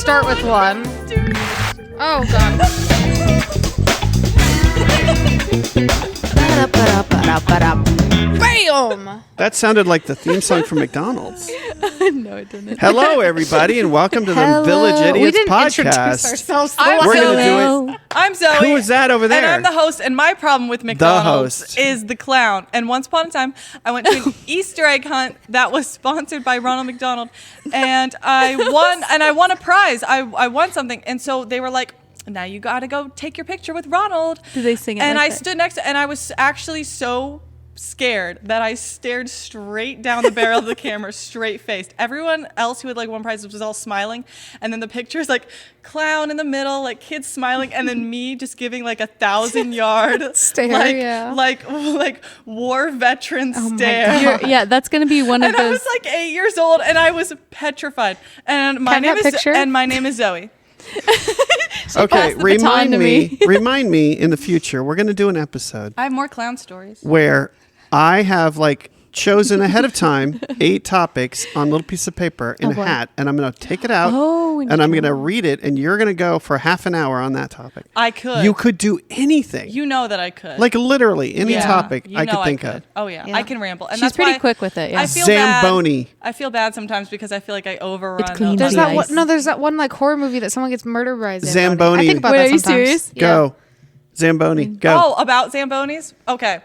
start with one. Oh, God. Bam! That sounded like the theme song from McDonald's. No, it didn't. Hello, everybody, and welcome to the Village Idiots We didn't podcast. introduce ourselves. We're going to do it. I'm Zoe. Who is that over there? And I'm the host. And my problem with McDonald's is the clown. And once upon a time, I went to an Easter egg hunt that was sponsored by Ronald McDonald, and I won. And I won a prize. I won something. And so they were like, "Now you got to go take your picture with Ronald." Did they sing it? And like I that? stood next to, and I was actually so scared that I stared straight down the barrel of the camera, straight faced. Everyone else who had like won prizes was all smiling, and then the picture is like clown in the middle, like kids smiling, and then me just giving like 1,000-yard stare, like war veteran stare. Yeah, that's gonna be one of And those. I was like 8 years old, and I was petrified. And my name is Zoe. Okay, passed the baton to me. remind me in the future. We're going to do an episode I have more clown stories. where I have like chosen ahead of time 8 topics on a little piece of paper in a hat, and I'm going to take it out and I'm going to read it, and you're going to go for half an hour on that topic. I could. You could do anything. You know that I could. Like literally any topic You I know could think of. Oh yeah, I can ramble. And She's that's pretty why quick with it. Yeah. I feel Zamboni. bad. I feel bad sometimes because I feel like I overrun. It cleans There's the that ice. one. No, there's that one like horror movie that someone gets murdered by a Zamboni. I think about Wait, that are you sometimes. serious? Go. Zamboni. Go. Oh, about Zambonis? Okay.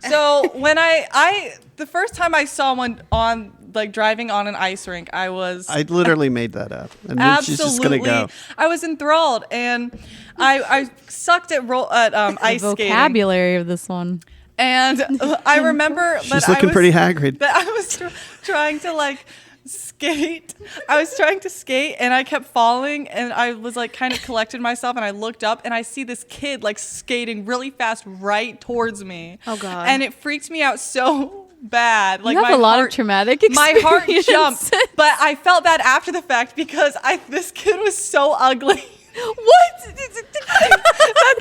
So when I the first time I saw one on like driving on an ice rink, I literally made that up. And then she's just gonna go. I was enthralled, and I sucked at ice the skating. vocabulary of this one. And I remember She's looking pretty haggard. that I was trying to like skate. I was trying to skate, and I kept falling, and I was like kind of collected myself, and I looked up, and I see this kid like skating really fast right towards me. Oh, God. And it freaked me out so bad. Like You have my a lot heart, of traumatic my heart experience. jumped, but I felt bad after the fact because this kid was so ugly. What?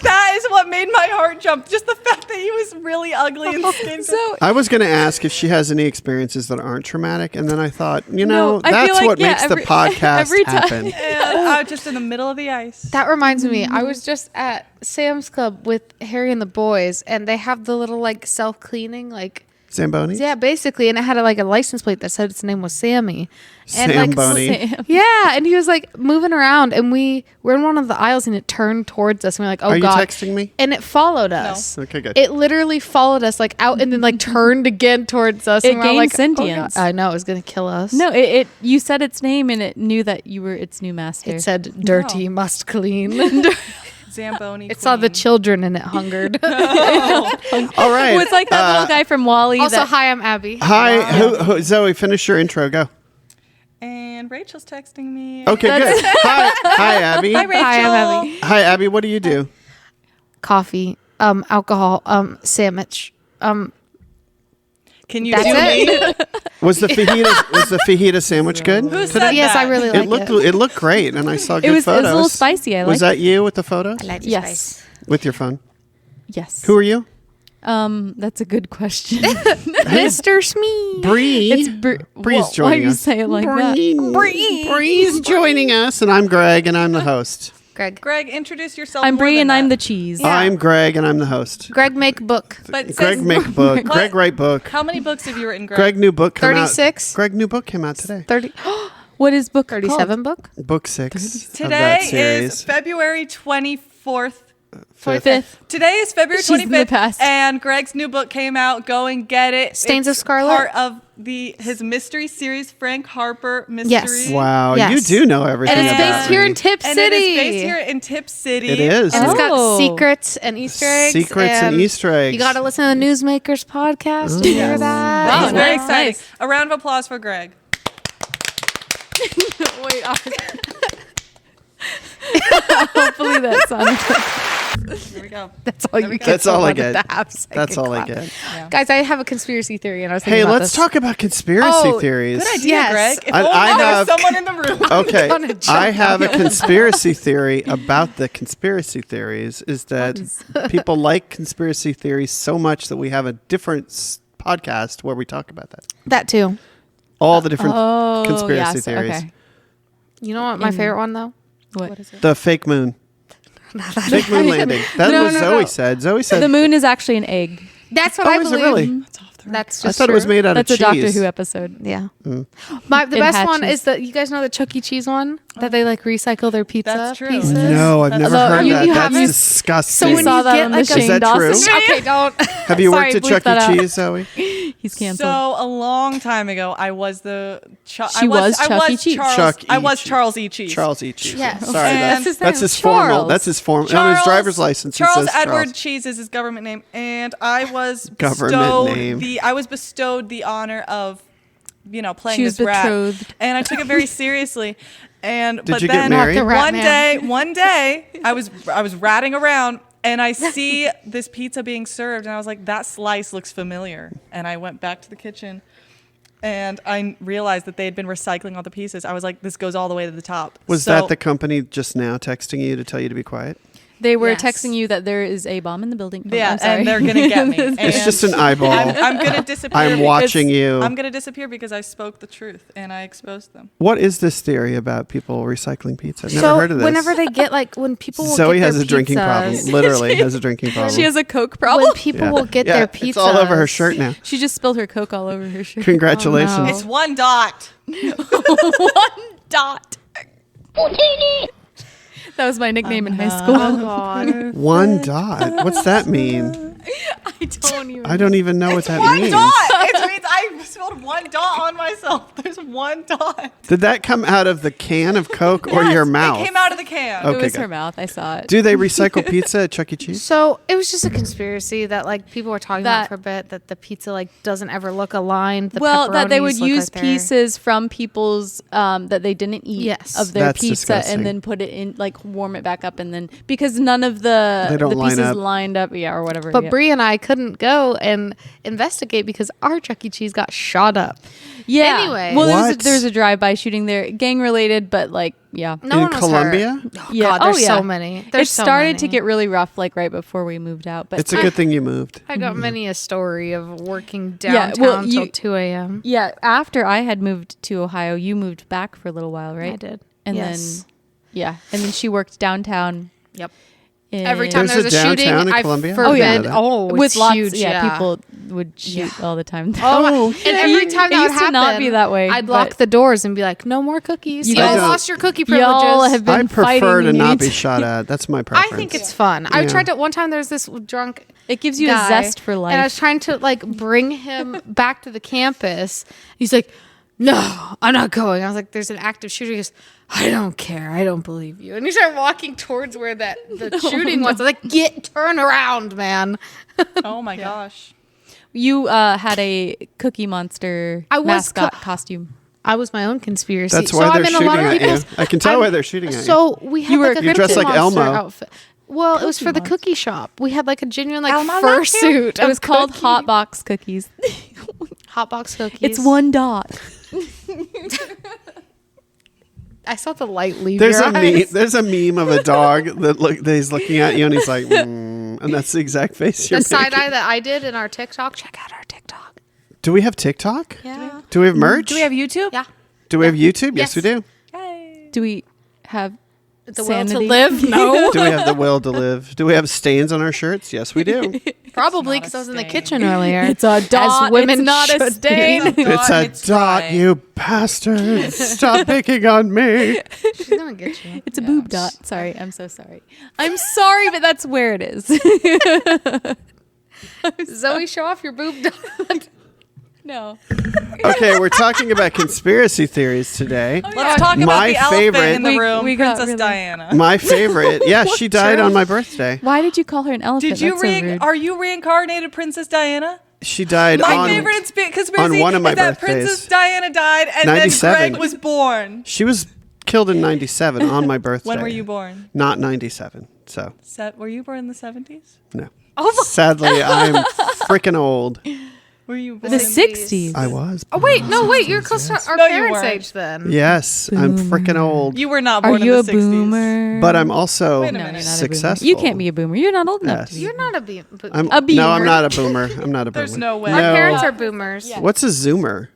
that is what made my heart jump. Just the fact that he was really ugly and skating. So I was going to ask if she has any experiences that aren't traumatic, and then I thought, I that's feel like, what makes the podcast every time- happen. And I was just in the middle of the ice. That reminds me, I was just at Sam's Club with Harry and the boys, and they have the little like self-cleaning like. Zamboni? Yeah, basically, and it had a license plate that said its name was Sammy. And Zamboni. Yeah, and he was like moving around, and we were in one of the aisles, and it turned towards us, and we were like, "Oh Are God!" you texting me? And it followed us. Okay, good. It literally followed us like out, and then like turned again towards us. It and we're gained like, sentience. Oh, God. I know it was gonna kill us. No, it. You said its name, and it knew that you were its new master. It said, "Dirty must clean." Zamboni. It saw the children, and it hungered. All right. It was like that little guy from Wall-E. Also, that, hi, I'm Abby. Hi, Zoe, finish your intro. Go. And Rachel's texting me. Okay, good. Hi, Abby. Hi, Rachel. Hi, I'm Abby. Hi, Abby. What do you do? Coffee, alcohol, sandwich. Can you That's do it. me? Was the fajita sandwich good? Who said Yes, that? I really It like looked it looked great, and I saw good it was photos. a little spicy. I Was like. that you with the photo? I like the Yes. spice. With your phone? Yes. Who are you? That's a good question. Mr. Smee. Bree. It's Bree's why joining you us. say it like that? Bree's joining us, and I'm Greg, and I'm the host. Greg, introduce yourself. I'm more Bree, than and I'm the that. cheese. Yeah. I'm Greg, and I'm the host. Greg make book. But it Greg says- make book. What? Greg write book. How many books have you written, Greg? Greg new book come out. 36. Greg new book came out today. 30. What is book 37 book? Book 6 of Today that is series. February 24th. Fifth. Today is February She's in the 25th, past. and Greg's new book came out. Go and get it. Stains of It's Scarlet? Part of his mystery series, Frank Harper mystery. Wow, Yes. you do know everything And it's about based here me. in Tip And City. it is based here in Tip City. It is. And it's got Oh. secrets and Easter eggs. Secrets and Easter eggs. You got to listen to the Newsmakers podcast to hear that. Wow, it's very Nice. exciting. A round of applause for Greg. Wait. Hopefully that sounded. Here we go. That's all you get. That's all I get. That's That's all I get. Guys, I have a conspiracy theory, and I was thinking Hey, about let's this. talk about conspiracy Oh, theories. Good idea, Yes. Greg. If I only there have- was someone in the room. Okay, gonna jump I have a conspiracy theory about the conspiracy theories. Is that people like conspiracy theories so much that we have a different podcast where we talk about that. That too. All the different Oh, conspiracy yes, theories. okay. You know what my favorite one though? What is it? The fake moon. Fake moon landing. That was Zoe said. Zoe said The moon is actually an egg. That's what Oh, I is it believe. really? That's off the That's I just thought it was true. made out That's of a Doctor cheese. Who episode. Yeah. Mm. The best had one cheese. is you guys know the Chuck E. Cheese one that they like recycle their pizza That's true. pieces. No, I've never heard you that. That's haven't- disgusting. So when saw you that get on like the a Is that Shane true? Dawson show. okay, don't. Have you Sorry, worked at bleep Chuck that E. out. Cheese, Zoe? He's canceled. So a long time ago, I was She was Chuck E. Cheese. Chuck I E. was Cheese. Charles E. Cheese. Charles E. Cheese. Yes. Sorry, And- that's his Charles. formal. That's his form. On his driver's license, it Charles says Edward Charles. Cheese is his government name, and I was Government name. bestowed the honor of, playing She was this rat, betrothed. and I took it very seriously. And Did but you get then married? The rat one man. day, I was ratting around. And I see this pizza being served, and I was like, that slice looks familiar. And I went back to the kitchen, and I realized that they had been recycling all the pieces. I was like, this goes all the way to the top. Was So- that the company just now texting you to tell you to be quiet? They were Yes. texting you that there is a bomb in the building. Oh, Yeah, I'm sorry. and they're going to get me. It's And just an eyeball. I'm going to disappear. I'm watching you. I'm going to disappear because I spoke the truth, and I exposed them. What is this theory about people recycling pizza? I've never So heard of this. whenever they get when people will Zoe get has their a drinking problem. pizzas- Literally has a drinking problem. She has a Coke problem. When people will get their pizza, It's all over her shirt now. She just spilled her Coke all over her shirt. Congratulations. Oh, no. It's one dot. One dot. That was my nickname in high school. Oh God. One dot. What's that mean? I don't even know what that One means. dot. It means I spilled one dot on myself. There's one dot. Did that come out of the can of Coke or Yes, your mouth? It came out of the can. Okay, It was good. her mouth. I saw it. Do they recycle pizza at Chuck E. Cheese? So it was just a conspiracy that people were talking That- about for a bit, that the pizza doesn't ever look aligned. The That they would pepperonis look use like they're- pieces from people's that they didn't eat Yes. of their That's pizza disgusting. and then put it in warm it back up and then because none of the They don't line pieces up. lined up or whatever. But yeah. Bree and I couldn't go and investigate because our Chuck E. Cheese got shot up. yeah. Anyway. Well, What? there's a drive-by shooting there, gang related, but yeah. No In one was Colombia? hurt. Oh, Yeah. God, there's Oh, yeah. so many. There's It so started to many. get really rough right before we moved out. But It's a good thing you moved. I got many a story of working Yeah, downtown well, till you- 2 a.m. yeah, after I had moved to Ohio, you moved back for a little while, right? I did. And Yes. then she worked downtown. Yep. in- Every time There's there's a a shooting, downtown in I Columbia? forbid. Oh, yeah. Oh, it's with lots, huge. people would shoot all the time. Oh, my. And every time it that would used to happen, not be that way. I'd but lock the doors and be like, "No more cookies. You You all guys- lost your cookie privileges." Y'all have been I prefer fighting to and you not need be to- shot at. That's my I preference. think it's fun. I Yeah. tried to one time. There's this drunk. It gives you guy, a zest for life. and I was trying to bring him back to the campus. He's like, "No, I'm not going." I was like, "There's an active shooter." He goes, "I don't care. I don't believe you." And he started walking towards where the shooting was. I was like, turn around, man." Oh my gosh. You had a Cookie Monster I was mascot costume. I was my own conspiracy. That's so why I'm they're in a shooting lot of at you. people's. I can tell why they're shooting at you. So we had You were- like a You dressed Cookie like Monster Elmo. outfit. Well, it was for the Monster. cookie shop. We had a genuine Elmo fur likes you? suit. It was of called cookie- Hot Box Cookies. Hot Box Cookies. It's one dot. I saw the light leave There's your a meme. eyes. There's a meme of a dog that he's looking at you and he's like, and that's the exact face you're The side making. eye that I did in our TikTok. Check out our TikTok. Do we have TikTok? Yeah. Do we have merch? Do we have YouTube? Yeah. Do we have YouTube? Yes, Yes. we do. Do we have The sanity? will to live? No. Do we have the will to live? Do we have stains on our shirts? Yes, we do. Probably not because a I was in the stain. kitchen earlier. It's a dot. As women it's not a should stain. be. It's a It's dot, dry. you bastard. Stop picking on me. She's gonna get you. It's a boob dot. Sorry, I'm so sorry. I'm sorry, but that's where it is. Zoe, show off your boob dot. No. Okay, we're talking about conspiracy theories today. Let's talk about My the elephant favorite- in the We- room, we got Princess really- Diana. My favorite. Yeah, she died on my birthday. Why did you call her an elephant? Did you That's so rude. are you reincarnated Princess Diana? She died My on. favorite conspiracy on one of my is that birthdays. Princess Diana died and 97. then Greg was born. She was killed in 97 on my birthday. When were you born? Not 97. So, Were you born in the 70s? no. Sadly, I'm freaking old. Were you born The in 60s. I was. Oh wait, no, wait. You're close to our No, you parents' weren't. age then. Yes, I'm freaking old. You were not Are born you in a the 60s. boomer? But I'm also Wait a No, minute. you're not successful. a boomer. You can't be a boomer. You're not old enough Yes. to be. You're not a boomer. I'm, A No, I'm beamer. not a boomer. I'm not a boomer. There's no way. Our No. parents are boomers. What's a zoomer?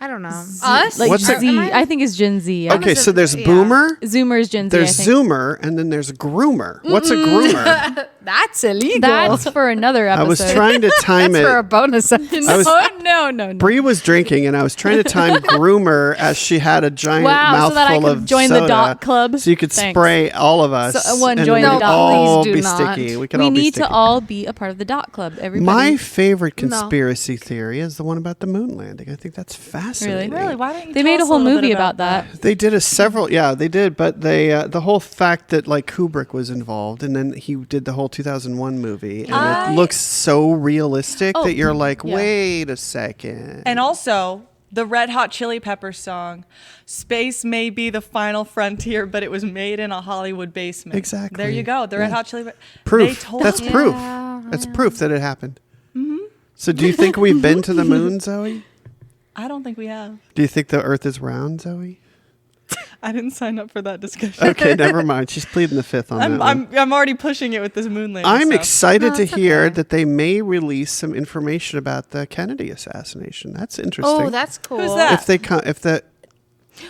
I don't know. Us? Like What's Z. it- I think it's Gen Z. Okay, so there's Yeah. boomer, Zoomer is Gen Z. there's I think. zoomer, and then there's groomer. What's a groomer? That's illegal. That's for another I episode. was trying to time That's for a it. bonus episode. I was- no. Bree was drinking, and I was trying to time groomer as she had a giant Wow, mouthful so that I could of join soda, the dot club? so you could Thanks. spray all of us. So, and join we'd the dot. all Please do be not. sticky. We could We all be need sticky. to all be a part of the dot club. Everybody. My favorite conspiracy theory is the one about the moon landing. I think that's fascinating. Really? Why don't you They tell made a us whole little bit movie about that. They did they did, but they the whole fact that like Kubrick was involved, and then he did the whole 2001 movie, and it looks so realistic that you're like, yeah. wait a second. And also, the Red Hot Chili Peppers song, "Space may be the final frontier, but it was made in a Hollywood basement." Exactly. There you go. The Red Hot Chili Peppers. Proof. That's Yeah. proof. That's proof that it happened. So do you think we've been to the moon, Zoe? I don't think we have. Do you think the Earth is round, Zoe? I didn't sign up for that discussion. Okay, never mind. She's pleading the fifth on that one. I'm already pushing it with this moon landing I'm stuff. excited to that's hear okay. that they may release some information about the Kennedy assassination. That's interesting. Oh, that's cool. Who's that? If the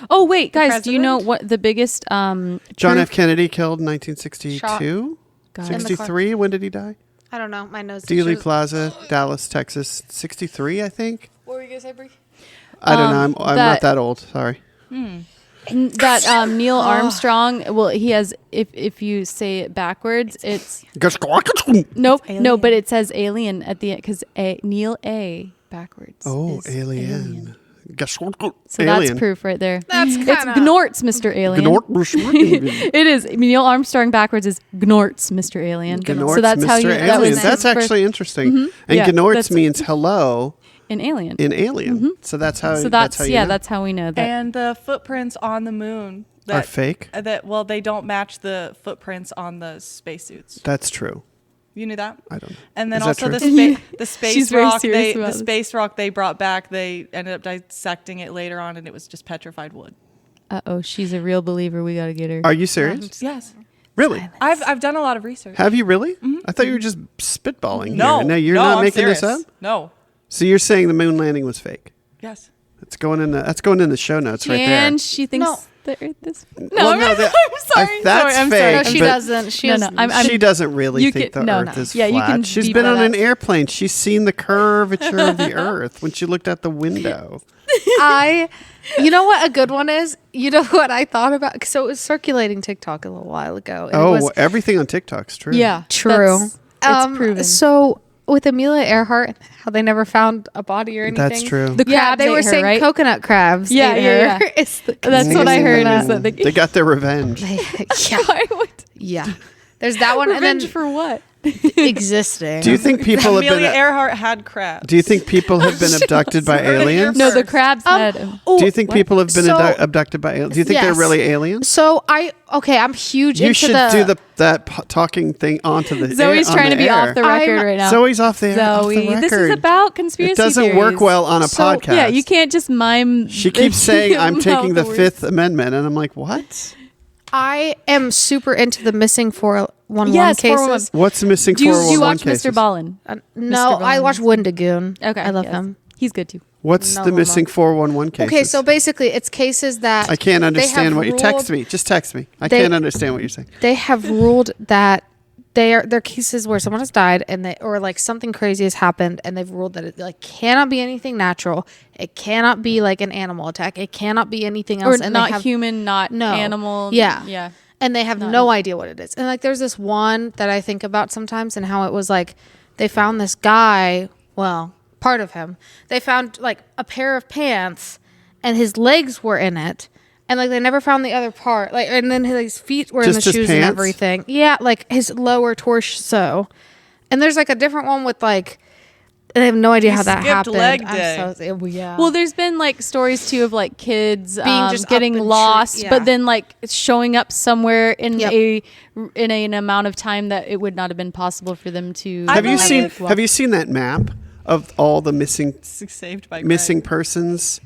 Oh wait, guys, do you know president? what the biggest John proof- F. Kennedy killed in 1962? God. 63? When did he die? I don't know. My nose. Dealey Plaza, Dallas, Texas. 63, I think. What were you gonna say, Brie? I don't know. I'm not that old. Sorry. that Neil Armstrong? Well, he has. If you say it backwards, it's nope, no, but it says alien at the end because Neil A backwards. Oh, is alien. So that's proof right there. That's It's kinda- Gnorts, Mr. Alien. It is. Neil Armstrong backwards is Gnorts, Mr. Alien. Gnorts, so that's Mr. how you. Alien. That was That's his actually interesting. And Yeah, Gnorts that's- means hello in Alien. in Alien. So that's how. So that's how you yeah. know. That's how we know that. And the footprints on the moon Are fake? Well, they don't match the footprints on the spacesuits. That's true. You knew that? I don't know. And then Is that also true? the space She's very rock serious the about this. space rock they brought back, they ended up dissecting it later on and it was just petrified wood. She's a real believer. We got to get her. Are you serious? Yes. Really? I've done a lot of research. Have you really? I thought you were just spitballing. No. here. No, you're no, not I'm making serious. this up. No. So you're saying the moon landing was fake? Yes. That's going in the show notes right there. And she thinks No. the Earth is. Well, no, that- I'm sorry. that's I'm fake. sorry. No, she but- doesn't. She No, has, no, I'm- she doesn't really you think can- the no, Earth no. is Yeah, you flat. can She's beep been that on an out. airplane. She's seen the curvature of the Earth when she looked out the window. you know what a good one is? You know what I thought about? So it was circulating TikTok a little while ago. And it was Everything on TikTok's true. Yeah, true. It's proven. So with Amelia Earhart, how they never found a body or anything. That's true. The Yeah, crabs they ate were her, saying right? coconut crabs. Yeah, ate yeah, her. yeah. It's the That's what I heard. Is that They got their revenge. yeah, yeah. There's that one, and Revenge then for what? existing. Do you think people have Amelia been? Earhart had crabs. Do you think people have been abducted by aliens? No, the crabs had. Do you think people have been so- abducted by aliens? Do you think they're Yes. really aliens? So I'm huge You into should the. do that talking thing onto the. Zoe's on trying the to be air. off the record right now. Zoe's off the off the Zoe, record. this is about conspiracy It doesn't theories. work well on a So, podcast. Yeah, you can't just mime. She keeps saying I'm taking the words. Fifth Amendment, and I'm like, what? I am super into the missing 411 Yes, cases. 411. What's the missing Do you 411 watch cases? Mr. Ballin? No, Mr. I watch Wendigoon. Okay, I love yes. him. He's good too. What's No, the no, missing no. 411 cases? Okay, so basically, it's cases that I can't they understand have what you text ruled- me. Just text me. I They- can't understand what you're saying. They have ruled that they're cases where someone has died and or like something crazy has happened, and they've ruled that it like cannot be anything natural. It cannot be like an animal attack. It cannot be anything Or else. And they not have, human, not No. animal. Yeah. Yeah. and they have no idea what it is. And like there's this one that I think about sometimes, and how it was like they found this guy, well, part of him. They found like a pair of pants and his legs were in it. And like they never found the other part. Like, and then his feet were in the Just his shoes and pants? everything. Yeah, like his lower torso. And there's like a different one with like and I have no idea You how that skipped happened. leg I'm day. so- yeah. Well, there's been like stories too of like kids Being just getting up in lost, yeah. but then like showing up somewhere in Yep. an amount of time that it would not have been possible for them to. Have you seen like, walk. Have you seen that map of all the missing Saved by missing persons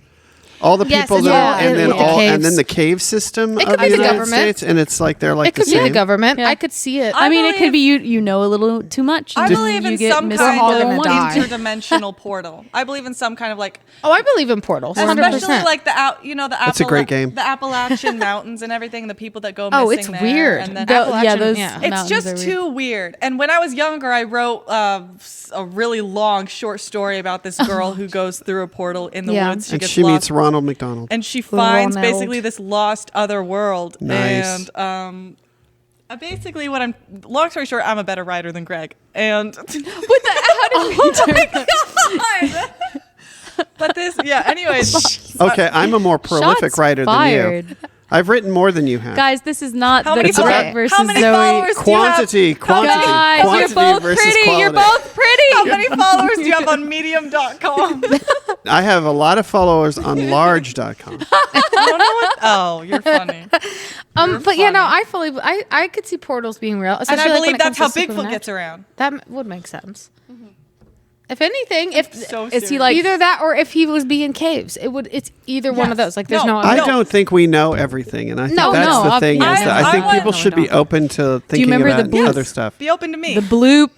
All the Yes, people it's that, all and then in the all, and caves. then the cave system It of could the be the United government. States, and it's like they're like It could the be the same. government. Yeah. I could see it. I mean, it could believe- be you know a little too much. I and believe you in get some mis- kind all of gonna die. interdimensional portal. I believe in some kind of like, Oh, I believe in portals. 100%. especially like the That's a great game. the Appalachian Mountains and everything. The people that go Oh, missing it's there, weird. And then, Yeah, those Yeah. it's mountains just are weird. too weird. And when I was younger, I wrote a really long short story about this girl who goes through a portal in the Yeah. woods. And gets she lost, meets Ronald McDonald. and she finds Ronald. basically this lost other world. Nice. And basically, long story short, I'm a better writer than Greg. And What the? How did we turn? but this, yeah. Anyways, Okay, I'm a more prolific Shots writer fired. than you. I've written more than you have. Guys, this is not How the many Brett fol- versus how many Zoe. followers do you have? Quantity, quantity, Guys, quantity you're both versus pretty. quality. You're both pretty. how many followers do you have on Medium.com? I have a lot of followers on large.com. I don't know what. Oh, you're funny. But yeah, no, I could see portals being real. And Especially I like when believe it that's how comes to Bigfoot supernatural. gets around. That would make sense. If anything, if So Is he serious. like- either that or if he was being caves, it's either one of Yes. those. Like there's No, no. I No. don't think we know everything, and I think No, that's no, the thing. Is obviously. that I think I people want- should No, we be don't. open to thinking remember about the blue- other stuff. Be open to me. The bloop.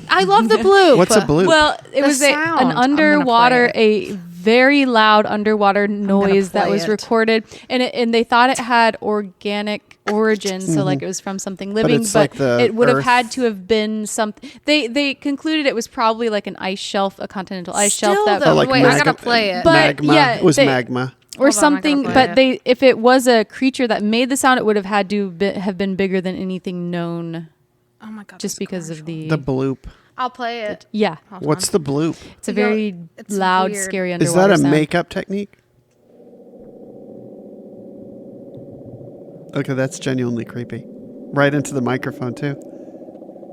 I love the blue. What's a bloop? Well, it The was sound. an I'm gonna underwater, play a very loud underwater noise that play was it. recorded, and they thought it had organic origin, so like it was from something living, it's but like the it would have earth. had to have been something. They concluded it was probably like an ice shelf, a continental ice shelf Still, that though, Oh, like wait, I gotta play it. But, magma. yeah, it was they- magma. or Hold on, I something. gotta play But if it was a creature that made the sound, it would have had to have been bigger than anything known, Oh my god! just because of the bloop. I'll play it. yeah. Hold What's on. the bloop? It's a You go- very it's loud, weird. scary Is underwater that a sound. makeup technique? Okay, that's genuinely creepy. Right into the microphone too.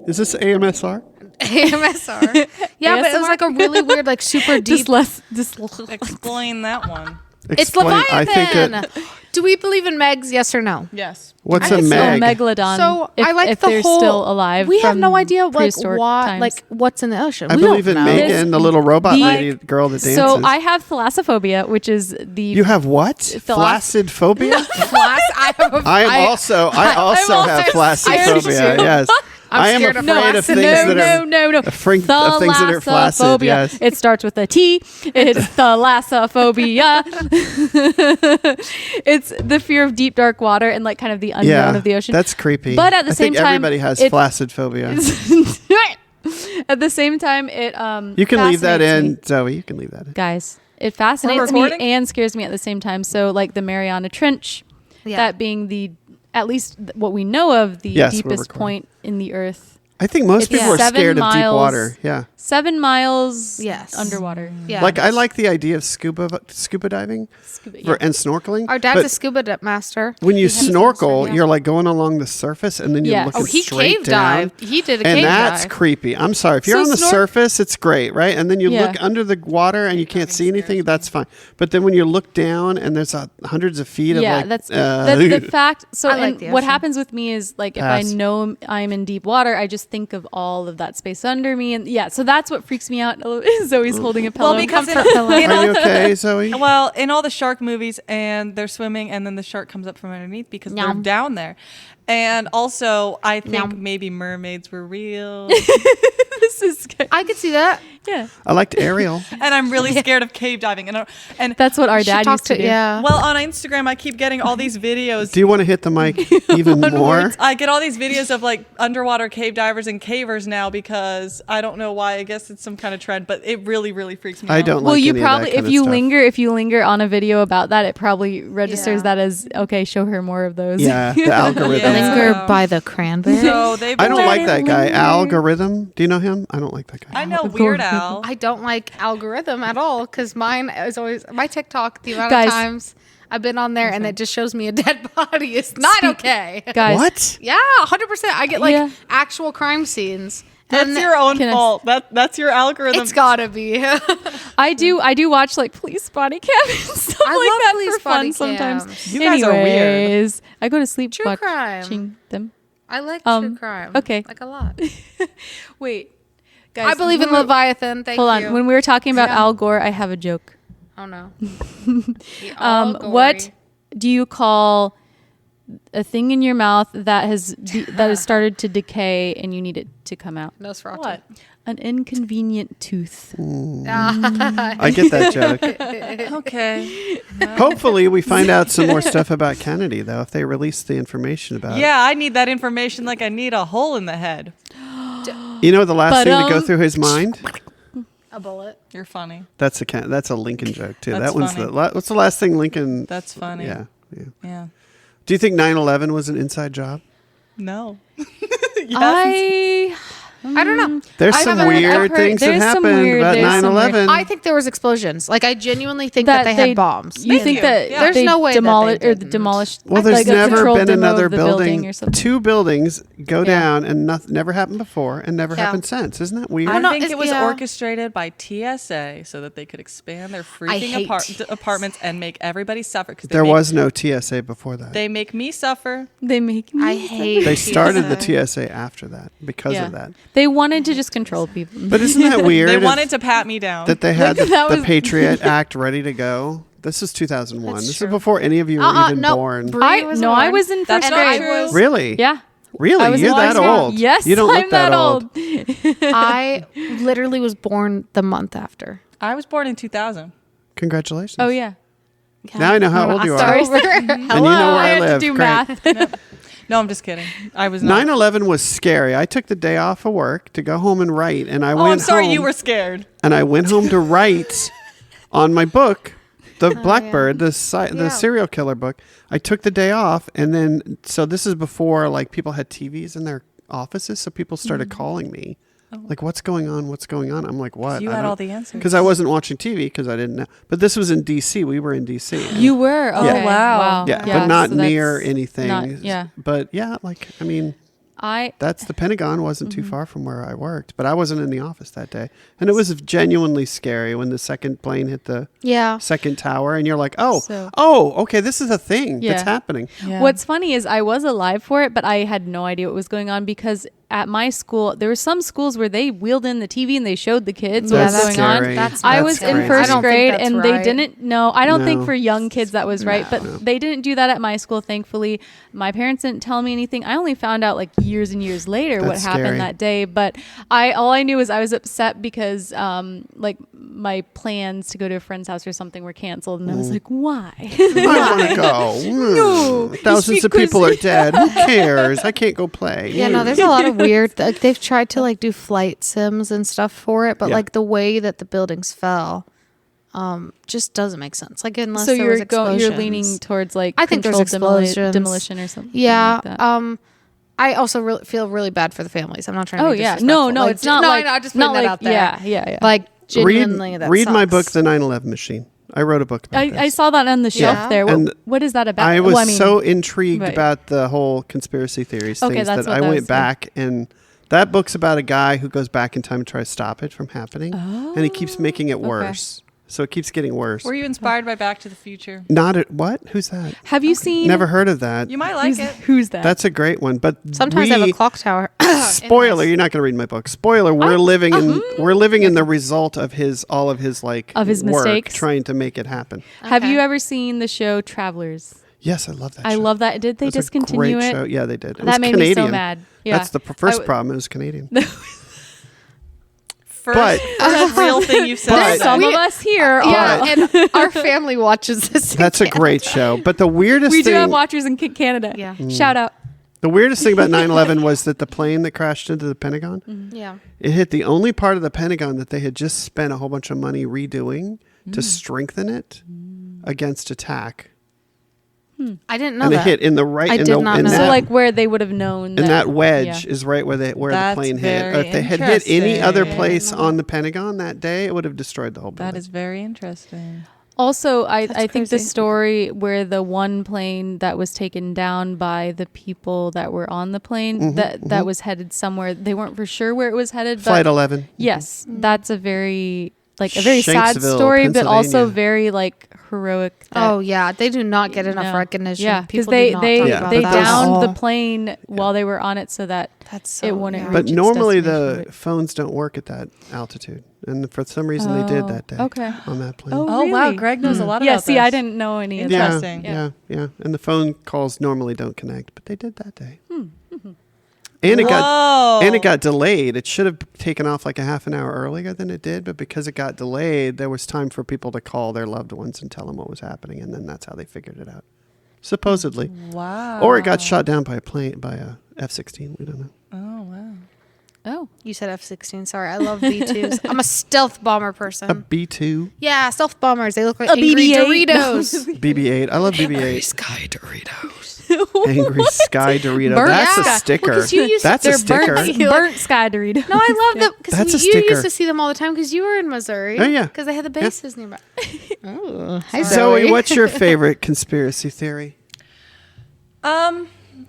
Is this AMSR? AMSR. Yeah, but it was ASMR? like a really weird, like super deep. Explain that one. It's Explain- I think Leviathan. Do we believe in Megs? Yes or no? Yes. What's I a think so. meg? Megalodon. So if, I like if the they're whole. still alive. We have from no idea like prehistoric what, times. like what's in the ocean. I We believe don't in know. Megan, the little robot the- lady girl that dances. So I have thalassophobia, which is the You have what? Flaccid phobia? I have a- I also have also flaccid scared phobia. too. Yes. I am scared of afraid of flaccid. things that are no. of things that are flaccid. Thalassophobia. Yes. It starts with a T. It's thalassophobia. It's the fear of deep dark water and like kind of the unknown Yeah, of the ocean. that's creepy. But at the I same think time, everybody has it- flaccid phobia. At the same time, it You can leave that fascinates in, me. Zoe. You can leave that in. Guys. It fascinates me recording? and scares me at the same time. So like the Mariana Trench, Yeah. that being the at least what we know of the Yes, we're deepest recording. point in the earth. I think most It's people are 7 scared of deep miles. water. Yeah. 7 miles Yes. underwater. Yeah. Like I like the idea of scuba diving Yeah. and snorkeling. Our dad's but a scuba master. when you He has snorkel, yeah. you're like going along the surface and then you're Yeah. looking Oh, he straight cave down. dived. He did a And cave that's dive. creepy. I'm sorry. If you're So on the surface, it's great, right? And then you Yeah. look under the water and you can't see anything, that's fine. But then when you look down and there's hundreds of feet Yeah, of like... that's the fact. So I like and the what ocean. happens with me is like if Pass. I know I'm in deep water, I just think of all of that space under me, and yeah, so that's what freaks me out. Zoe's holding a pillow. Well, because Comfort pillow. Are you okay, Zoe? Well, in all the shark movies, and they're swimming, and then the shark comes up from underneath because they're Yum. down there. And also, I think Yum. maybe mermaids were real. this is good. I could see that. Yeah, I liked Ariel. And I'm really scared of cave diving. And that's what our She dad talked used to do. Yeah. well, on Instagram, I keep getting all these videos. Do you want to hit the mic even more? I get all these videos of like underwater cave divers and cavers now because I don't know why. I guess it's some kind of trend, but it really, really freaks me out. I don't Well, like you any probably of that kind if of you stuff. if you linger on a video about that, it probably registers Yeah. that as okay. Show her more of those. Yeah, the algorithm. Yeah. Linger by the cranberry. So they've I been don't like that guy. Linger. Algorithm. Do you know him? I don't like that guy. I know Weird Al. I don't like algorithm at all because mine is always my TikTok. The amount Guys. of times I've been on there and it just shows me a dead body is not okay. Guys. What? Yeah, 100%. I get like Yeah. actual crime scenes. That's And your own Can I- fault. That's your algorithm. It's gotta be. I do watch like police body cam and stuff I like love that police for fun body sometimes. cams. You guys are weird. Anyways, I go to sleep True watching crime. them. I like true crime. okay. Like a lot. Wait, guys, I believe in when we- Leviathan. Thank Hold you. on. When we were talking about Yeah. Al Gore, I have a joke. Oh no. What do you call a thing in your mouth that has started to decay and you need it to come out? Nosferatu. What? An inconvenient tooth. I get that joke. Okay. Hopefully, we find out some more stuff about Kennedy, though, if they release the information about it. Yeah, I need that information like I need a hole in the head. You know the last thing to go through his mind? A bullet. You're funny. That's a Lincoln joke, too. That's that one's funny. what's the last thing Lincoln... That's funny. Yeah. Do you think 9/11 was an inside job? No. I don't know. There's some weird things that happened about 9/11. I think there was explosions. Like I genuinely think that they had bombs. You think that there's they no way demolished? Well, there's like never been another building. building. Two buildings go down and never happened before and never happened since. Isn't that weird? I think it was orchestrated by TSA so that they could expand their freaking apartments and make everybody suffer. There was no TSA before that. They make me suffer. They make me. I hate. They started the TSA after that because of that. They wanted to just control people. But isn't that weird? They wanted to pat me down. That they had the Patriot Act ready to go. This is 2001. This is before any of you were even born. I was in first grade. Really? Yeah. Really? You're that old? Yes, you don't look I'm that old. I literally was born the month after. I was born in 2000. Congratulations. Oh, yeah. Now I know how old you are. Sorry. And you know where I live. To do Great. math. No, I'm just kidding. I was not. 9/11 was scary. I took the day off of work to go home and write, and I went. Oh, I'm sorry, home, you were scared. And I went home to write on my book, the Blackbird, the serial killer book. I took the day off, and then so this is before like people had TVs in their offices, so people started calling me. Like, what's going on? What's going on? I'm like, what? You had all the answers. Because I wasn't watching TV because I didn't know. But this was in D.C. We were in D.C. You were? Okay. Yeah. Wow. Yeah, but not near anything. Not, But yeah, like, I mean, that's the Pentagon wasn't too far from where I worked. But I wasn't in the office that day. And it was genuinely scary when the second plane hit the second tower. And you're like, okay, this is a thing that's happening. Yeah. What's funny is I was alive for it, but I had no idea what was going on because at my school, there were some schools where they wheeled in the TV and they showed the kids what was going on. I was in first grade and they didn't know. I don't think for young kids that was right, but they didn't do that at my school, thankfully. My parents didn't tell me anything. I only found out like years and years later what happened that day. But all I knew was I was upset because like my plans to go to a friend's house or something were canceled. And I was like, why? I want to go. No. Thousands of people are dead. Who cares? I can't go play. Yeah, no, there's a lot of weird. Like they've tried to like do flight sims and stuff for it, but like the way that the buildings fell, just doesn't make sense. Like unless there was explosions. You're leaning towards like I think there's explosions, demolition or something. Yeah. Like that. I also feel really bad for the families. I'm not trying to. Be disrespectful. No, like, it's not. I just putting that out there. Yeah. Like genuinely, read my book, The 9/11 Machine. I wrote a book about this. I saw that on the shelf there. What is that about? I was so intrigued about the whole conspiracy theories things that I went back and that book's about a guy who goes back in time and tries to stop it from happening. And he keeps making it worse. So it keeps getting worse. Were you inspired by Back to the Future? Not at what? Who's that? Have you seen? Never heard of that. You might like it. Who's that? That's a great one. But sometimes I have a clock tower. Spoiler, you're not going to read my book. Spoiler, we're living in the result of all of his work mistakes trying to make it happen. Okay. Have you ever seen the show Travelers? Yes, I love that show. I love that. Did they discontinue it? Show. Yeah, they did. That made me so mad. Yeah. That's the first problem. It was Canadian. First real thing you've said. Some of us here and our family watches this. That's a great show. But the weirdest thing... We do have watchers in Canada. Yeah. Shout out. The weirdest thing about 9/11 was that the plane that crashed into the Pentagon, it hit the only part of the Pentagon that they had just spent a whole bunch of money redoing to strengthen it against attack. I didn't know and that. And it hit in the right. I did not know. So like where they would have known. And that wedge is right where the plane hit. If they had hit any other place on the Pentagon that day, it would have destroyed the whole building. That is very interesting. Also, I think the story where the one plane that was taken down by the people that were on the plane that was headed somewhere, they weren't for sure where it was headed. Flight 11. Yes, that's a very sad story, but also very like heroic. Oh yeah, they do not get enough No. recognition. Yeah, because People they do not they talk Yeah, about they but that. downed those- the plane while they were on it so that That's so, it wouldn't yeah. reach But its normally destination. the phones don't work at that altitude, and for some reason they did that day. Okay. On that plane. Oh, Oh wow, really? Greg knows a lot about Yeah, this. see, I didn't know any of that. yeah, Interesting. yeah. And the phone calls normally don't connect, but they did that day. And it got Whoa. and it got delayed. It should have taken off like a half an hour earlier than it did, but because it got delayed, there was time for people to call their loved ones and tell them what was happening, and then that's how they figured it out. Supposedly. Wow. Or it got shot down by a F-16. We don't know. Oh wow. Oh, You said F-16. Sorry, I love B-2s. I'm a stealth bomber person. A B-2, Yeah, stealth bombers. They look like A angry BB-8? Doritos. BB-8. I love BB-8. Sky Doritos. Angry Sky Dorito. Burnt That's Sky. a sticker. Well, 'cause you used to- That's a they're sticker. burnt. burnt sky Dorito. No, I love them because That's a you sticker. used to see them all the time because you were in Missouri. Oh, yeah. Because they had the bases nearby. Oh, hi Zoe, what's your favorite conspiracy theory?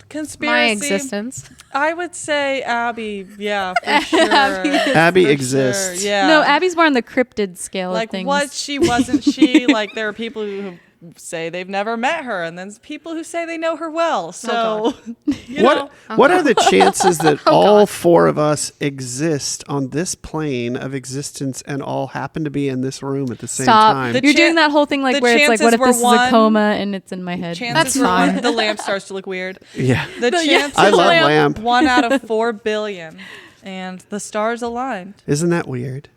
Conspiracy. my existence? I would say Abby. Yeah, for sure. Abby For exists. Sure. Yeah. No, Abby's more on the cryptid scale Like of things. what she wasn't she? Like there are people who say they've never met her, and then people who say they know her well. So you know. What are the chances that all four of us exist on this plane of existence and all happen to be in this room at the same Stop. time? The You're chan- doing that whole thing like the where it's like, what chances if were this is a one- coma and it's in my head? Chances That's were fine. the lamp starts to look weird. Yeah. The chances I love were lamp. 1 out of 4 billion, and the stars aligned. Isn't that weird?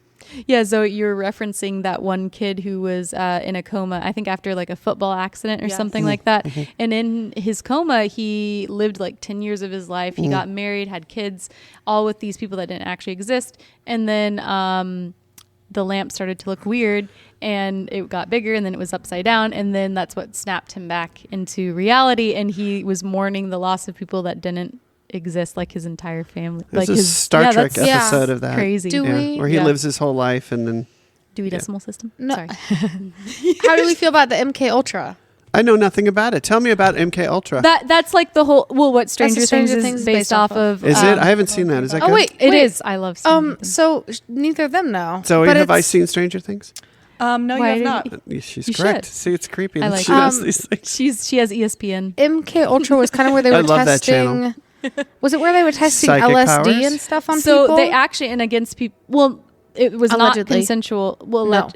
Yeah, Zoe, you're referencing that one kid who was in a coma, I think after like a football accident or Yes. something like that. And in his coma, he lived like 10 years of his life. He got married, had kids, all with these people that didn't actually exist. And then the lamp started to look weird and it got bigger and then it was upside down. And then that's what snapped him back into reality. And he was mourning the loss of people that didn't exist, like his entire family. There's like a his Star Trek that's episode of that. crazy. Do we? Where he Yeah. lives his whole life and then Dewey Decimal System? No. Sorry. How do we feel about the MK Ultra? I know nothing about it. Tell me about MK Ultra. That's like the whole. Well, what Stranger, Stranger Things Things is based off of. Is it? I haven't seen that. Is that Oh good? wait, It is. I love. Stranger Things. So neither of them know. Zoe, but have I it's- seen Stranger Things? No, you Why have didn't not. you- She's You correct. should. See, it's creepy. I that like she it. does these things. She has ESPN. MK Ultra was kind of where they I were love that testing. Was it where they were testing Psychic LSD powers? and stuff on So people? they actually and against people. Well, it was Allegedly. not consensual. Well, No.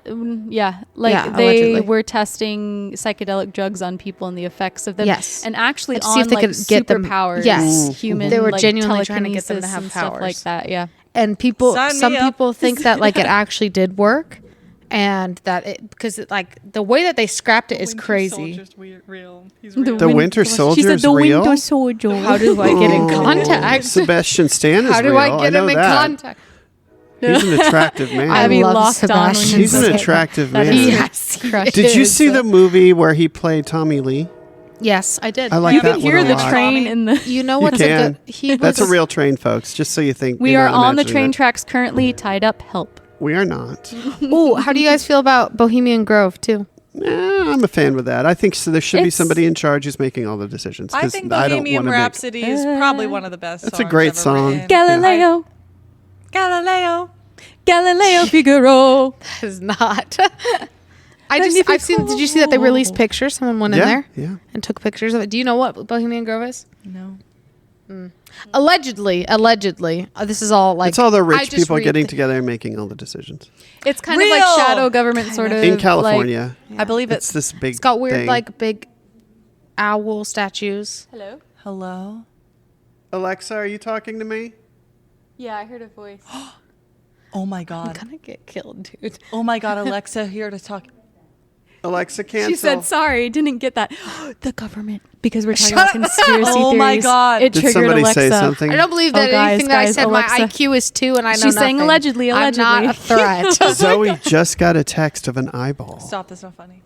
yeah, like Yeah, they allegedly. were testing psychedelic drugs on people and the effects of them. Yes. and actually And to see on if they like could get them- superpowers. Yes. human. They were like, genuinely trying to get them to telekinesis have and stuff powers. like that. Yeah. and people, Sign me some up. people think that like it actually did work, and that it because it, like the way that they scrapped it is Winter crazy. Soldier's real. He's The real. The Winter Soldier's real? Soldier. How do I get in contact? Sebastian Stan is How do real. I get know him in that. contact? He's an attractive man. I Abby love locked on when Sebastian you He's an said attractive that. man. Yes, he Did you is. see the movie where he played Tommy Lee? Yes, I did. I like You that can one hear a the lot. train in the. You know You what's can. a good? He That's a was- real train, folks. Just so you think. We you're are not on the imagining train it. tracks currently tied up. Help. We are not. Ooh, how do you guys feel about Bohemian Grove too? I'm a fan with that. I think so there should be It's- somebody in charge who's making all the decisions. I 'cause think I don't Bohemian wanna Rhapsody is probably one of the best. That's a songs great ever song. written. Galileo. Galileo. Galileo Figaro. That is not. I've seen. Did you see that they released pictures? Someone went in Yeah, there yeah. and took pictures of it. Do you know what Bohemian Grove is? No. Allegedly. This is all like It's all the I rich just people read getting the- together and making all the decisions. It's kind of Real. like shadow government, sort of In California, I believe it's it's. this big It's got weird thing. like big owl statues. Hello. Hello. Alexa, are you talking to me? Yeah, I heard a voice. Oh my I'm God. gonna get killed, dude. Oh my God. Alexa here to talk. Alexa, cancel. She said, "Sorry, didn't get that." The government, because we're talking Shut about up. conspiracy Oh theories. my God. It Did triggered somebody Alexa. say something? I don't believe that Oh, guys, anything that I guys, said. Alexa. My IQ is 2, and I know She's saying nothing. allegedly, I'm not a allegedly. threat. Zoe just got a text of an eyeball. Stop. That's not funny.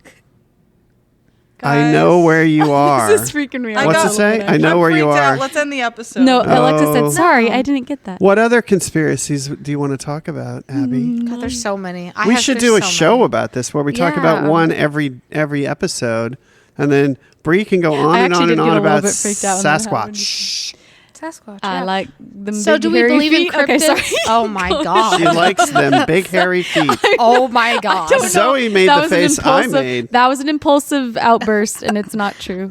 I know where you are. This is freaking me out. What's got- it say? I know I'm where you freaked out. are. Let's end the episode. No, Alexa Oh. said, "Sorry, I didn't get that." What other conspiracies do you want to talk about, Abby? God, there's so many. We should do a show about this where we talk about Yeah. one every episode, and then Bree can go on I and on actually and did on get a little about bit freaked out when that Sasquatch. Sasquatch. I yeah. like them. So big do we hairy believe in feet. cryptids? Okay, sorry. Oh my god. She likes them big hairy feet. Oh my god. don't know. Zoe made That the was an face I impulsive- made. That was an impulsive outburst, and it's not true.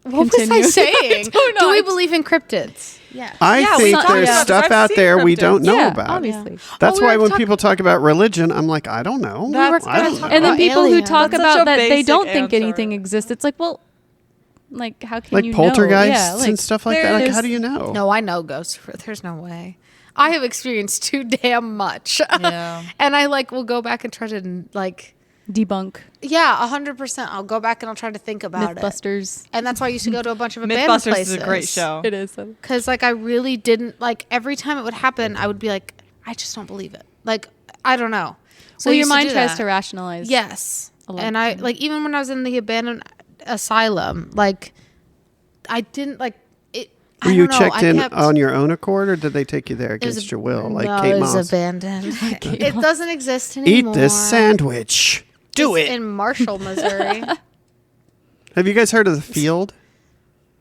What was I Continue. saying? don't know. Do we believe in cryptids? Yeah. I Yeah, we think talked there's about this. stuff I've out seen there we cryptids. don't know yeah, about. obviously. That's Oh, we why were when talk- people talk about religion, I'm like, I don't know. That's I don't good. know. And then About people aliens. who talk That's such about a that they basic don't think answer. anything exists. It's like, well, like how can Like you poltergeists know? Yeah, and stuff like that. Like, there's- how do you know? No, I know ghosts. There's no way. I have experienced too damn much. Yeah. And I will go back and try to debunk 100%. I'll go back and I'll try to think about it. Mythbusters. And that's why I used to go to a bunch of abandoned Mythbusters places. is a great show. It is. Because I really didn't every time it would happen, I would be like, I just don't believe it. I don't know. So So I your used to mind do tries that. to rationalize. Yes. A lot And of I times. even when I was in the abandoned asylum, I didn't it. Were I you don't know, checked I in kept- on your own accord, or did they take you there it was against your will, like no, Kate it was Moss? abandoned. It doesn't exist Eat anymore. this sandwich. Do It's it. in Marshall, Missouri. Have you guys heard of the field?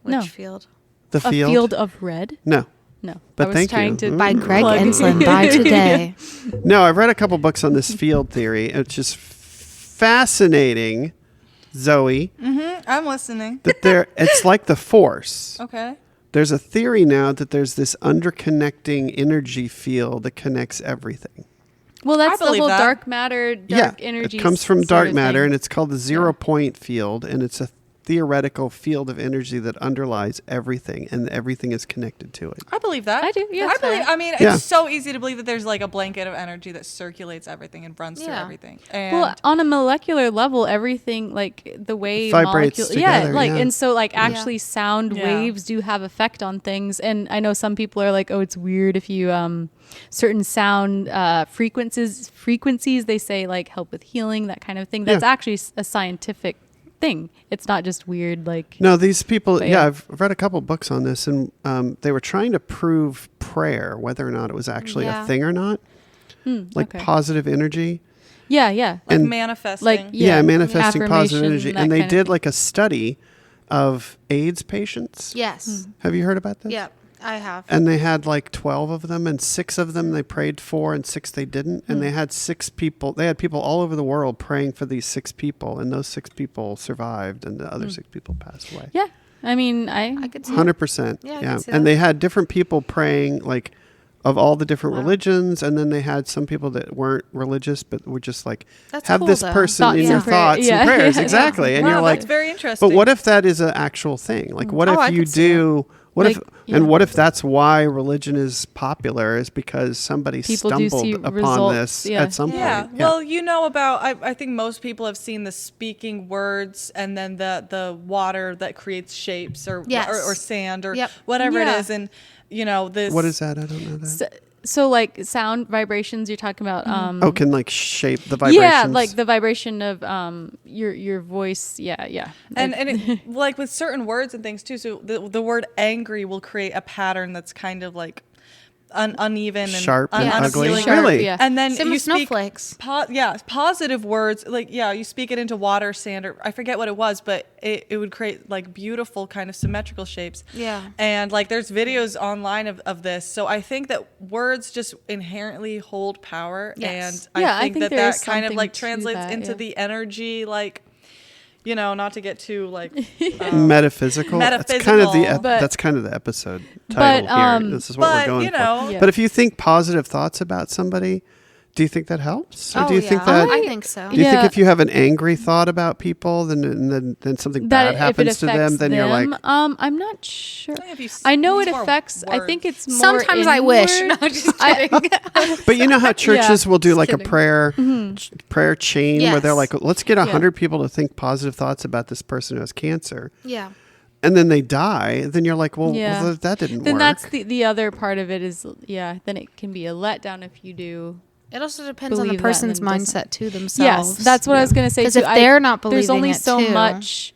Which No. field? The A field? field of red. No. No, But I was thank trying you. to By Mm. Greg plug it. Enslin. By today. No, I've read a couple books on this field theory. It's just fascinating, Zoe, I'm listening. that it's like the Force. Okay. There's a theory now that there's this underconnecting energy field that connects everything. Well, that's the believe whole that. dark matter, dark energy. It comes from sort dark of matter, thing. and it's called the zero-point field, and it's a theoretical field of energy that underlies everything, and everything is connected to it. I believe that. I do, yeah. I believe. I mean, Yeah. it's so easy to believe that there's a blanket of energy that circulates everything and runs through Yeah. everything. And Well, on a molecular level, everything the way Vibrates together, yeah. and so actually sound Yeah. waves do have effect on things. And I know some people are like, oh, it's weird if you certain sound frequencies they say help with healing, that kind of thing. That's Yeah. actually a scientific thing. It's not just weird No, these people, But yeah, yeah. I've read a couple books on this, and they were trying to prove prayer, whether or not it was actually Yeah. a thing or not, like okay. positive energy. yeah, yeah. and- manifesting. Yeah, manifesting positive affirmation, energy. that And they kind of did thing. a study of AIDS patients. Yes. Have you heard about this? Yeah, I have. And they had 12 of them, and 6 of them they prayed for, and 6 they didn't. And they had 6 people. They had people all over the world praying for these 6 people, and those 6 people survived, and the other 6 people passed away. Yeah. I mean, I could see it. 100%. Yeah, I Yeah. can see And that. they had different people praying, of all the different religions, and then they had some people that weren't religious, but were just That's have cool, this though. person Thoughts in your and prayer. thoughts Yeah. and prayers. Yeah. Exactly. And Wow, you're like, that's very interesting. but what if that is an actual thing? What Oh, if I you could see do? What if? yeah. And what if that's why religion is popular? Is because somebody People do stumbled see upon results, this yeah. at some Yeah. point. Well, I think most people have seen the speaking words and then the water that creates shapes or Yes. or sand or Yep. whatever Yeah. it is. And this. What is that? I don't know that. So sound vibrations you're talking about. Can shape the vibrations. Yeah, the vibration of your voice. Yeah. And it, with certain words and things too. So the word angry will create a pattern that's kind of uneven and Sharp and ugly. unappealing. Sharp, Really? yeah. And then Same you with speak snowflakes. positive words. You speak it into water, sand, or I forget what it was, but it would create beautiful kind of symmetrical shapes. Yeah. And there's videos online of this. So I think that words just inherently hold power. Yes. And Yeah, I I think think that there is kind of something to translates that, into yeah. the energy, not to get too Metaphysical. That's kind of Metaphysical. that's kind of the episode title here. This is what we're going for. Yeah. But if you think positive thoughts about somebody, do you think that helps? Or Oh, do you think yeah. that? I think so. Do you think Yeah. if you have an angry thought about people, then something that bad if it happens to them, affects then you're like, I'm not sure. If you I know it use more affects. I think words. it's more. Sometimes I wish. inward. No, just kidding. but you know how churches will do just a kidding. prayer chain where they're Yes. like, let's get 100 people to think positive thoughts about this person who has cancer, Yeah. and then they die. Then you're like, well, Yeah. that didn't Then work. that's the other part of it is then it can be a letdown if you do. It also depends on the Believe that and person's then doesn't. mindset too themselves. Yes, that's what I was going to say. 'Cause too. if they're not there's only believing it so too. much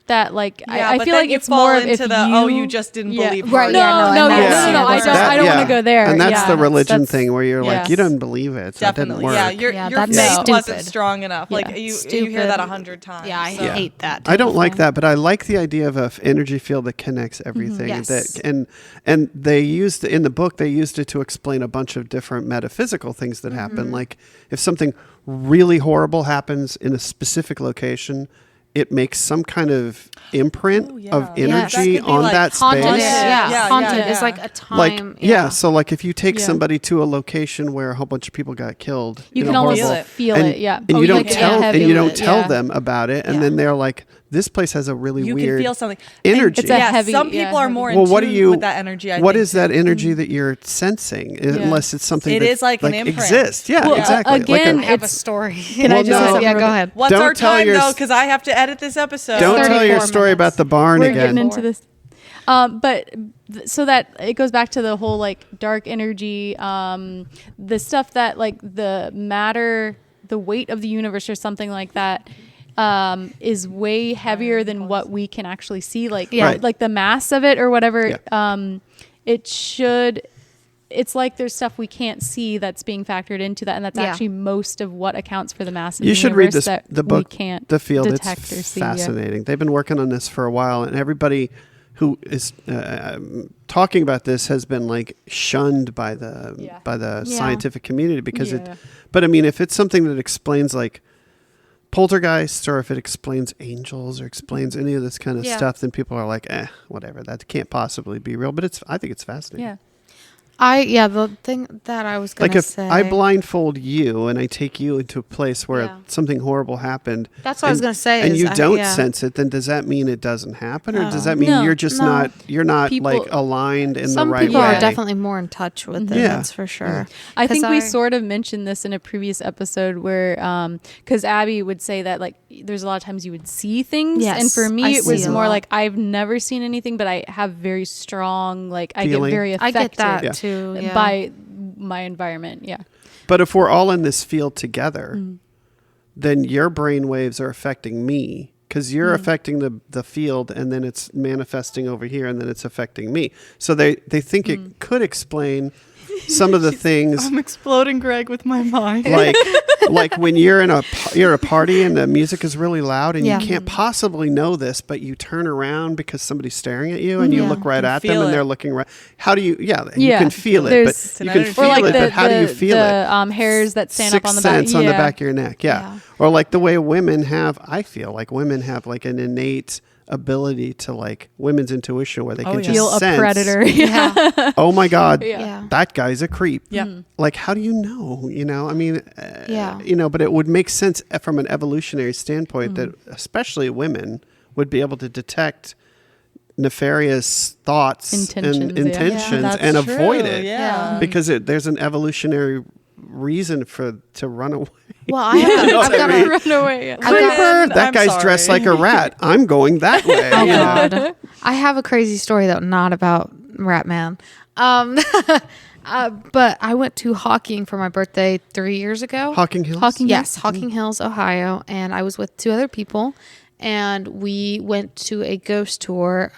that like Yeah, I but feel then like you it's fall more of into if you just didn't believe right. her. No, Yeah, no, no, no, and no, that's- I don't want to go there. And that's the religion that's- thing where you're like, yes. you didn't believe it. So Definitely. It Yeah, didn't work. Yeah, your that's faith stupid. wasn't strong enough. Like Yeah. you Stupid. hear that 100 times. Yeah, I so. hate that. I don't like thing. that, but I like the idea of an energy field that connects everything. Yes. That and they used in the book they used it to explain a bunch of different metaphysical things that happen. Like if something really horrible happens in a specific location, it makes some kind of imprint Oh, yeah. of Yeah, energy that could be on like that Haunted, space. yeah, haunted yeah. is like a time. Like so like if you take Yeah. somebody to a location where a whole bunch of people got killed, You in can a almost horrible- feel and, it. Yeah. and Oh, you you don't can tell and heavy you don't with it. tell Yeah. them about it, and Yeah. then they're like, this place has a really You weird can feel something. energy. It's a yeah, heavy- some yeah, people are heavy. more in Well, tune what do you? with that energy. What think, is that too. energy that you're sensing? Unless it's something It that is like an imprint. exists. Yeah, Well, exactly. again, I have a it's- story. Can I just say something Yeah, real go quick? ahead. What's Don't our tell time your though? s- Because I have to edit this episode. don't tell your 34 story about minutes. the barn We're again. getting into this. But so that it goes back to the whole like dark energy, the stuff that like the matter, the weight of the universe or something like that. Is way heavier than what we can actually see. Like, Right. like the mass of it or whatever. Yeah. It's like there's stuff we can't see that's being factored into that, and that's Yeah. actually most of what accounts for the mass of You the should read universe this, that the book, we can't The Field. detect or It's see. Yeah. fascinating. They've been working on this for a while, and everybody who is talking about this has been like shunned by the Yeah. scientific community because Yeah. But I mean, if it's something that explains like poltergeists, or if it explains angels, or explains any of this kind of Yeah. stuff, then people are like, whatever. That can't possibly be real. But I think it's fascinating. Yeah. The thing that I was going Like to if say. I blindfold you and I take you into a place where Yeah. something horrible happened. That's what I was gonna say And is you I- don't yeah. sense it, then does that mean it doesn't happen, or does that mean No. you're just No. you're not People- like aligned in Some the right people way? are definitely more in touch with it. Yeah. That's for sure. I think 'Cause we sort of mentioned this in a previous episode where, because Abby would say that like there's a lot of times you would see things, Yes, and for me I it was see a more lot. like I've never seen anything, but I have very strong like I Feeling. get very I affected get that Yeah. too. Yeah. by my environment. Yeah, But if we're all in this field together, Mm. then your brain waves are affecting me because you're affecting the field, and then it's manifesting over here, and then it's affecting me. So they think Mm. it could explain some of the things. I'm exploding, Greg, with my mind. like when you're at a party and the music is really loud and Yeah. you can't possibly know this, but you turn around because somebody's staring at you and you Yeah. look right You at them feel and it. they're looking right. How do you? Yeah, you Yeah. can feel it, There's- but you an can energy. feel or like it. the But how do you feel it? hairs that stand Sixth up on the back. sense on the Yeah. back of your neck. Yeah. Yeah. Or like the way women have. I feel like women have like an innate ability to like women's intuition where they can yeah. just Feel a sense. predator. yeah. Oh my God. Yeah. That guy's a creep. Yeah. Like, how do you know? You know, I mean, Yeah. you know, but it would make sense from an evolutionary standpoint that especially women would be able to detect nefarious thoughts Intentions, and yeah. intentions That's and true, avoid it Yeah. because there's an evolutionary reason to run away. Well, I've got a Run away. Yeah. I've got- Women, That I'm guy's dressed sorry. like a rat. I'm going that way. Oh you know? God, I have a crazy story though, not about Rat Man. But I went to Hawking for my birthday 3 years ago. Hawking Hills. Yes, Hawking Hills, Ohio, and I was with two other people, and we went to a ghost tour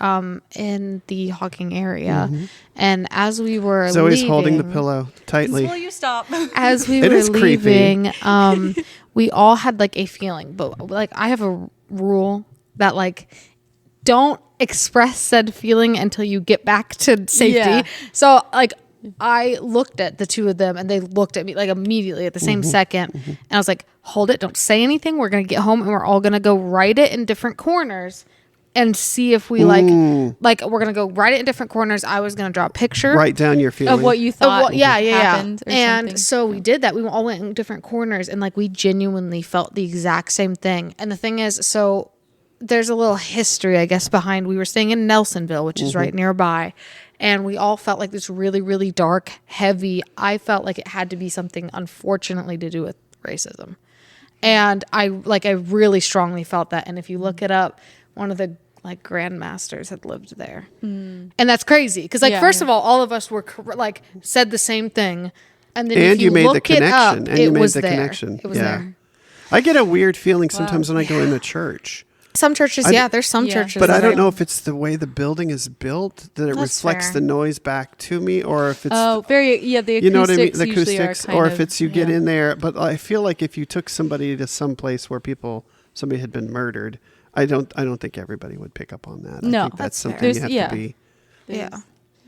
in the Hawking area. And as we were Zoe's leaving, holding the pillow tightly. Will you stop? as we It were is creepy. leaving, we all had like a feeling, but like I have a rule that like don't express said feeling until you get back to safety. Yeah. So like I looked at the two of them and they looked at me like immediately at the same second. And I was like, hold it, don't say anything. We're going to get home and we're all going to go write it in different corners and see if we like we're going to go write it in different corners. I was going to draw a picture. Write down your feeling. Of what you thought happened or And something. so we did that. We all went in different corners and like we genuinely felt the exact same thing. And the thing is, so there's a little history, I guess, behind. We were staying in Nelsonville, which is right nearby. And we all felt like this really, really dark, heavy. I felt like it had to be something, unfortunately, to do with racism. And I really strongly felt that. And if you look it up, one of the like grandmasters had lived there. And that's crazy. Because like, Yeah, first yeah. of all of us were like said the same thing. And then And if you made the look it up, connection. And you it made was the there. connection. It was Yeah. there. I get a weird feeling sometimes when I go into church. Some churches, there's some churches. But I don't know if it's the way the building is built that it reflects fair. the noise back to me, or if it's the acoustics, you know what I mean, the usually acoustics, are or kind if it's you get in there. But I feel like if you took somebody to some place where somebody had been murdered, I don't think everybody would pick up on that. No, I think that's something fair. you have to be. Yeah.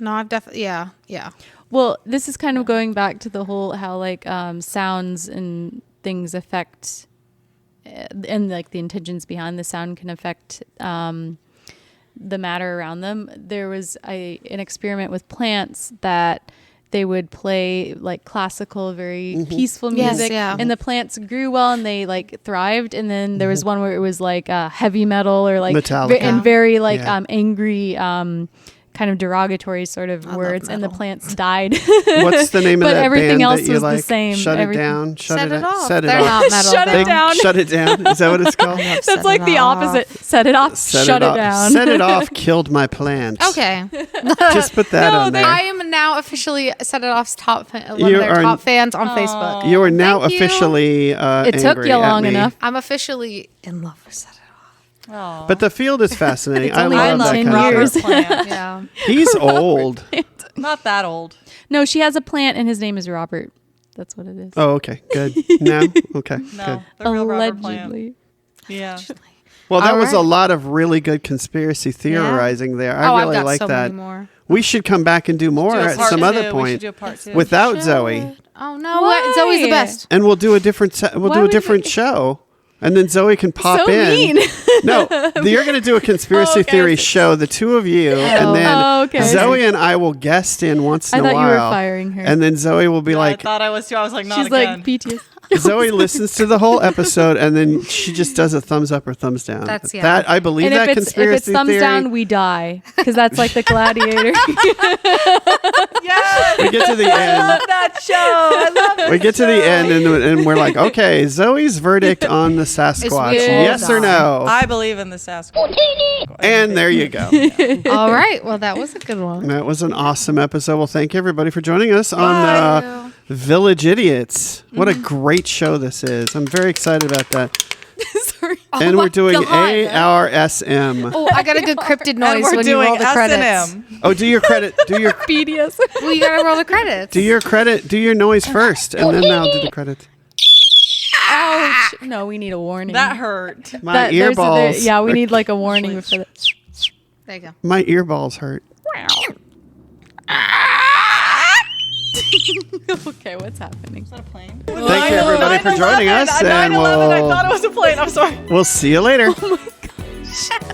No, I've definitely, yeah. Well, this is kind of going back to the whole how like sounds and things affect, and like the intentions behind the sound can affect the matter around them. There was an experiment with plants that they would play like classical, very peaceful music, and the plants grew well and they like thrived. And then there was one where it was like heavy metal or like and very like angry. Kind of derogatory sort of words, and the plants died. What's the name of that everything band else that you was like? the same. Shut it down. Shut it off. Set it They're off. not metal. Shut it down. Shut it down. Is that what it's called? That's like the opposite. Set it off. Shut it down. Set it off. Killed my plants. Okay. Just put that on there. I am now officially Set It Off's top fan, one of their top fans on Facebook. You are now officially It took you long enough. I'm officially in love with Set It Off. Aww. But the field is fascinating. I only love that 10 kind of years. stuff. Yeah. He's old. Not that old. No, she has a plant, and his name is Robert. That's what it is. Oh, okay. Good. No? Okay. No, Good. the real Robert Plant. Allegedly. Yeah. Well, there was a right. lot of really good conspiracy theorizing there. I really I've got like so that. many more. We should come back and do more at some other point without Zoe. Oh no, Why? Zoe's the best. And we'll do a different show. And then Zoe can pop So in. mean. No, you're going to do a conspiracy theory show, the two of you, and then Zoe and I will guest in once in a while. I thought you were firing her. And then Zoe will be like, I thought I was too. I was like, not She's again. like PTSD. Zoe listens to the whole episode, and then she just does a thumbs up or thumbs down. That I believe And that if conspiracy it's thumbs theory. down, we die because that's like the gladiator. Yes, We get to the I end. love that show. I love it. We get to the end, and we're like, okay, Zoe's verdict on the Sasquatch, yes or no? I believe in the Sasquatch. And there you go. All right. Well, that was a good one. That was an awesome episode. Well, thank you everybody for joining us on Village Idiots. What a great show this is. I'm very excited about that. Sorry. And we're doing ARSM. Oh, I got a good cryptid And noise we're when you doing roll the credits. S&M. Oh, do your credit. Do your BDS. Well, you gotta roll the credits. do your noise first, and then I'll do the credits. Ouch. No, we need a warning. That hurt. My earballs. Yeah, we need like a warning for that. There you go. My earballs hurt. Okay, what's happening? Is that a plane? Thank you everybody for joining us, and 9/11, I thought it was a plane. I'm sorry. we'll see you later. Oh my gosh.